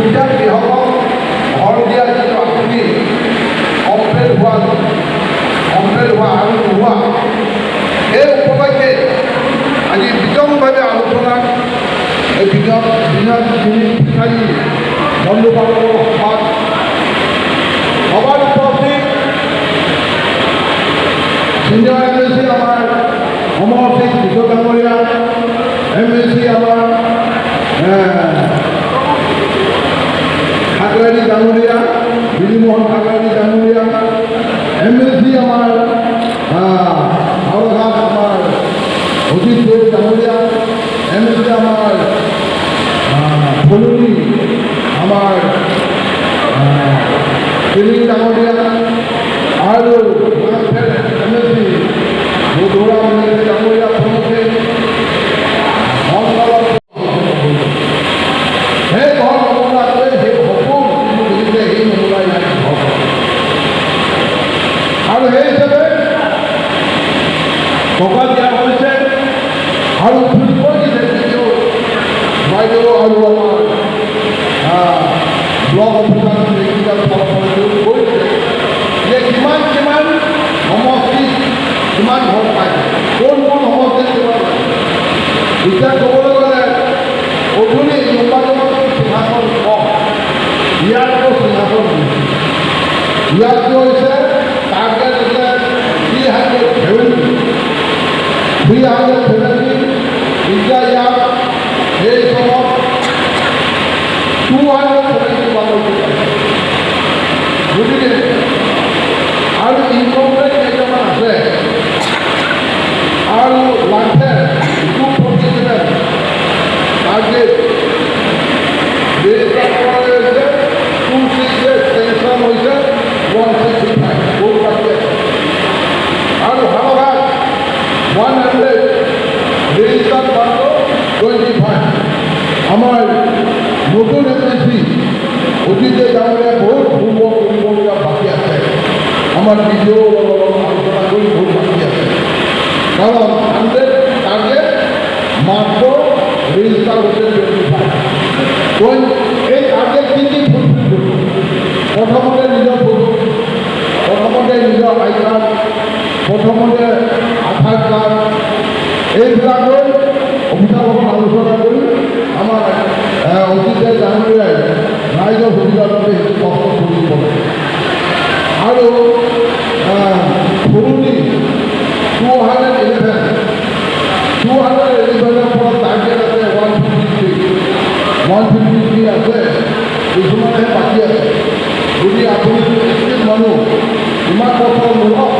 দুখীয়া কৃষকক ঘৰ দিয়া যিটো আঁচনি কমপ্লেট হোৱা আৰু নোহোৱা এই উপলক্ষে আজি বিতংভাৱে আলোচনাত এই বিধায়ী বন্ধুবান্ধৱৰ সভাত উপস্থিত সিনিয়ৰ MLC আমাৰ অমৰ সিং কিশোৰ ডাঙৰীয়া, MLC আমাৰ ঠাকুৰানী ডাঙৰীয়া, বিলিমোহন ঠাকুৰানী ডাঙৰীয়া, MLC আমাৰ হাওড়াঘাট আমাৰ অজিত দেৱ ডাঙৰীয়া, MLC আমাৰ ফুলনি আমাৰ চিলিং ডাঙৰীয়া আৰু MLC বুধুৰা ডাঙৰীয়া প্ৰমুখে সেই ঘৰ নমুনাটোৱে সেই সপোন বুজিছে সেই নমুনাই আৰু সেই হিচাপে টকা দিয়া হৈছে আৰু ফুৰিব দিছে যদিও বাইদেউ আৰু আমাৰ ব্লক অফিচাৰ কৈছে যে কিমান সমষ্টি কিমান ঘৰ পাইছে, কোন সমষ্টিত কিমান পাইছে। এতিয়া ক'বলৈ গ'লে অধুনি নিৰ্বাচনত সিংহাসন কম, ইয়াতকৈ সিংহাসন ইয়াত কি হৈছে টাৰ্গেট হৈছে 370 এতিয়া ইয়াত এই চনত 270 বাকলি গতিকে আৰু ইনকম ৰেট কেইটামান আছে আৰু লাগছে 247 টাৰ্গেট হৈছে 268 চেংচন হৈছে 165 বহুত বাকী আছে আৰু হাওড়াঘাট 100 ৰেজিষ্টাৰ্ড মাত্ৰ 25 আমাৰ নতুন MLC অজিত ডাঙৰীয়া বহুত কৰিবলগীয়া বাকী আছে, আমাৰ ভিডিঅ' আলোচনা কৰি বহুত বাকী আছে কাৰণ 100 টাৰ্গেট মাত্ৰ ৰেজিষ্টাৰ হৈছে 25 এই টাৰ্গেট কি ফুলফিল কৰিব। প্ৰথমতে নিজৰ আই কাৰ্ড, প্ৰথমতে আধাৰ কাৰ্ড এইবিলাক লৈ অফিচাৰসকল আলোচনা কৰি আমাৰ অজিত ডাঙৰীয়াই ৰাইজৰ সুবিধাৰ বাবে সেইটো কষ্ট কৰিব লাগে আৰু ফুলনি 211 পৰা টাৰ্গেট আছে 153 আছে, কিছুমানে বাকী আছে। যদি আপুনি মানুহ ইমান বছৰ মূৰত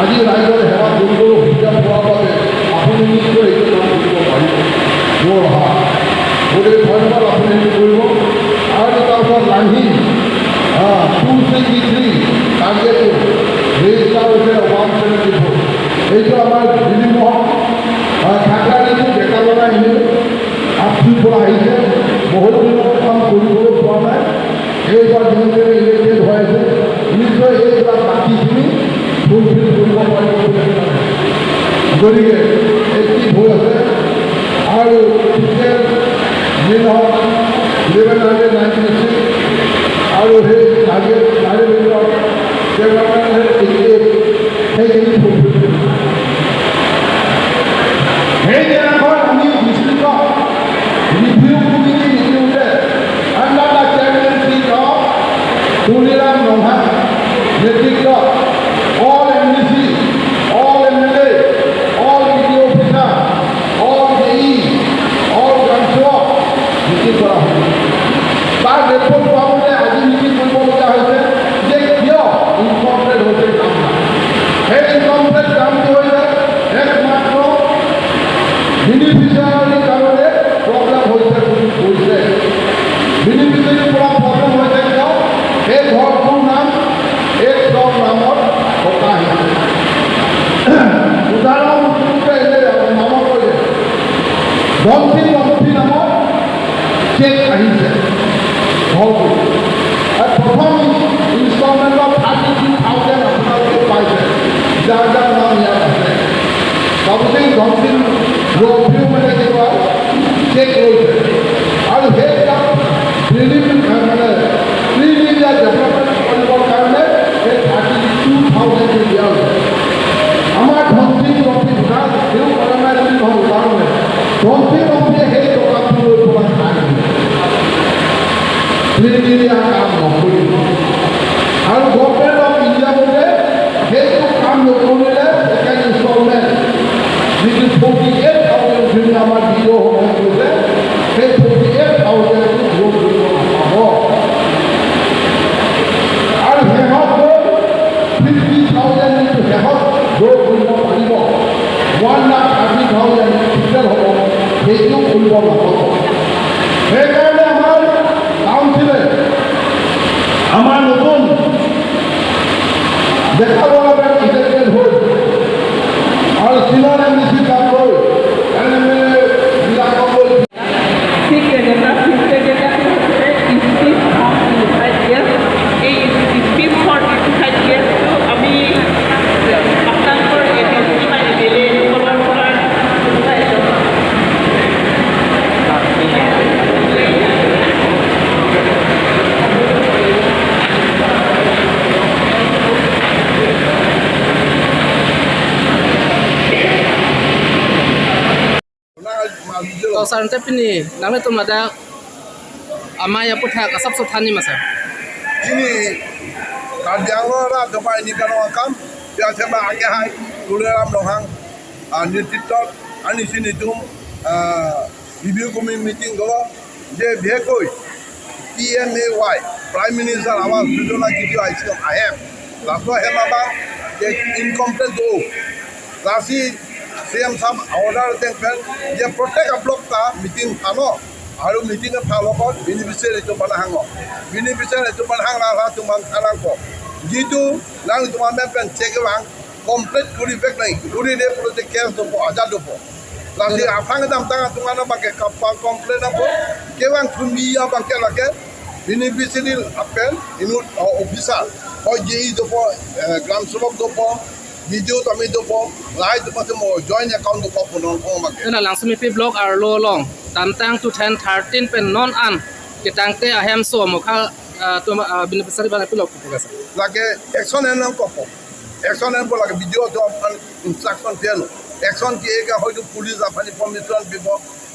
আজি ৰাইজৰ সেৱা কৰিবলৈ সুবিধা পোৱাৰ বাবে আপুনি নিশ্চয় এইটো কাম কৰিব পাৰিব মোৰ অহা গতিকে ধন্যবাদ আপুনি সেইটো কৰিব। আৰু তাৰপিছত লাহি 263 টাৰ্গেটটো ৰেজিষ্টাৰ হৈছে 174 এইটো আমাৰ বিলিমোহন ঠাকুৰানীটো ডেকা ল'ৰা এনেই আপচিৰ পৰা আহিছে, বহুত দিনৰ কাম কৰিবলৈ পোৱা নাই, এইবাৰ যেনেকৈ ইলেক্টেড হৈ আছে নিশ্চয় এইবিলাক বাকীখিনি ফুলফিল কৰিব পাৰিব গতিকে এক্টিভ হৈ আছে আৰু টিকেট যি নহওক 1196 আৰু সেই টাৰ্গেট তাৰে ভিতৰত সেইখিনি ফুলফিল কৰিব। সেই দিনাখন আমি বিস্তৃত ৰিভিউ কমিটি মিটিংতে under the chairmanship of Tuliram ৰন্ধা নেতৃত্বত all MLC, all MLA, all BDO officer, all DE, all councillor meeting কৰা হয়। তাৰ ৰিপৰ্ট পাবলৈ আজি মিটিং কৰিবলগীয়া হৈছে যে কিয় ইনকমপ্লিট হৈছে কামটো। সেই ইনকমপ্লিট কামটো হৈছে একমাত্ৰ বেনিফিচিয়াৰীৰ কাৰণে প্ৰব্লেম হৈছে বুলি কৈছে। বেনিফিচিয়াৰীৰ পৰা প্ৰব্লেম হৈছে কিয় সেই ঘৰটোৰ নাম এক চব নামত থকা আহিছে। উদাহৰণস্বৰূপে নামত কৈছে ধনশীল নামত চেক আহিছে ঘৰটো। প্ৰথম ইনষ্টলমেণ্টত 33,000 আপোনালোকে পাইছে, যাৰ যাৰ নাম ইয়াত আছে। তাৰপিছত ধনশীল ৰফিউ মানে কি কয় চেক লৈছে আৰু সেইবিলাক মানে ক্লিন ইণ্ডিয়া ডেভেলপমেণ্ট কৰিবৰ কাৰণে এই 32,000 দিয়া হৈছে আমাৰ ধন্তি ৰফি বিকাশ তেওঁ কৰা নাই বুলি নহয় উদাহৰণ ধন্তি ৰফিয়ে সেই টকাটো লৈ পেলাই খাই ক্লিন ইণ্ডিয়া কাম নকৰিব আৰু গভৰ্ণমেণ্ট অফ ইণ্ডিয়া বোলে সেইটো কাম নকৰিলে ছেকেণ্ড ইনষ্টলমেণ্ট যিটো 48,000 যোনে আমাৰ ভিডিঅ' হৈ গৈছে সেই 48,000 যোগ কৰিব নাপাব আৰু শেষত 50,000 যিটো শেষত যোগ কৰিব পাৰিব 1,30,000 টোটেল হ'ব সেইটো কৰিব নাপাব সেইকাৰণে আমাৰ কাউন্সিলে আমাৰ নতুন দেখা ল'ৰা ইলেক্টেড হ'ল আৰু চিনৰ এম ডি চি কাম লৈ এম এল এ বিলাকক লৈ ঠিক তেনেকুৱা এই স্কিম ফৰ 25 ইয়েৰ্ছটো আমি আপোনালোকৰ কিমান দিলে সকলৰ পৰা Sarante pini, nami tu mada amaya putha kasap sothani masa. Ini kardiango ra doba ini kalau akam biasa ba age hai tuleram dohang nititot ani sini tum review committee meeting go je bhekoi PMAY Prime Minister Awas Yojana kitu aisi ahem laso hemaba je incomplete do lasi CM sab order ten je protect a block ta meeting ano আৰু মিটিংত ফালকত beneficiary এইটো বনাহাঙ beneficiary এইটো বনাহাং না তোমাক খানাং যিটো নাং তোমাৰ মেপেন চেকৱাং complete কৰি back নাই কৰি দে প্ৰজেক্ট কেছ দব আজাদ দব লাজি আফাং দাম তাঙা তোমাৰ বাকে কাপা কমপ্লিট আপ কেৱাং থুমিয়া বাকে লাগে বেনিফিচিয়াৰী আপেল ইনু অফিচাৰ হয় যেই দব গ্ৰাম সেৱক দব ভিডিও আমি দব লাইট দব জইন একাউণ্ট দব পুনৰ কমাকে Ina langsung mipi blog arlo long tantang tu 1013 pen non an kitangte ahem so mokha tu beneficiary bana pilok pugasa. লাগে একশন এন কপ action N লাগে video তো instruction then action কি একা হয়তো police আপনি permission দিব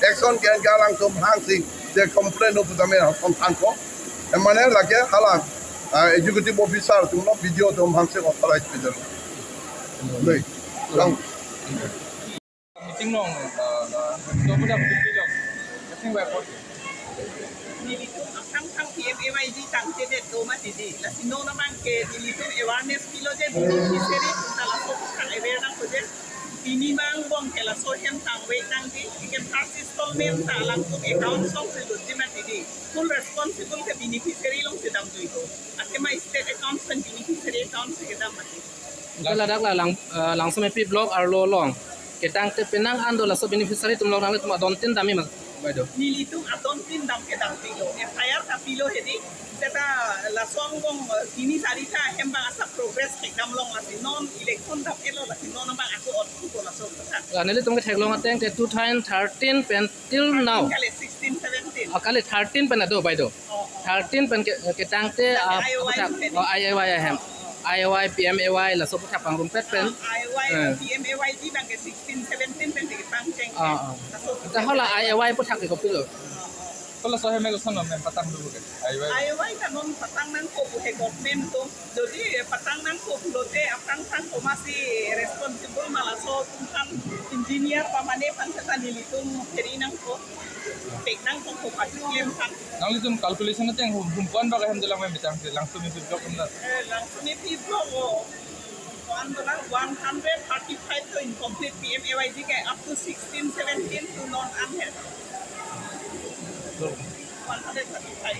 action কে গালাং তো ভাঙছি যে কমপ্লেন অফ দামে সন্ধান কো মানে লাগে হালা এক্সিকিউটিভ অফিসার তুমি ভিডিও তো ভাঙছে অথরাইজ পেজেল নেই লং Meeting long so muda bukti long. Meeting by port. nilitung ang PMAY tang tedet do matidi la sino naman ke nilitung awareness kilo je beneficiary tala so kan awareness ko je minimum bong kela so hem tang we tang di ikem taxes tolmen ta lang to account so se legitimate full responsible ke beneficiary long sedam tu itu atema state account kan beneficiary account se sedam mati Kala dak la langsung mipi blog arlo long kitangte penang ando la so beneficiary tum long tum adontin dami mas baido. nilitung adontin dam ke dam pilo FIR ka pilo hedi seta la songgong kini sarita hemba asa progress ke dam long la non election dam elo la non bang aku otku ko la so ta Nili tum ke theglong ateng te 2013 pen till now. kale 16 17 Akali 13 pen ado baido. 13 pen kitangte IAY ahem. IAY PMAY la so putha pangrum pet pen. IY PMAY di bang ke 16 17 pen ke pang cheng Ta hola IAY putha ke kopilo. Kalau saya megosan nom patang dulu kan. IY kan non patang nang ko buhe government to jadi patang nang ko lote apang sang ko masih responsible malaso tungkan engineer pamane pansata nilitung peri nang ko pek nang ko claim kan Nang itu calculation nanti yang humpuan bagai hem dalam yang bitang langsung itu blok kan. langsung ni people 135 to incomplete PMAY ke up to 16 17 to non unheard 135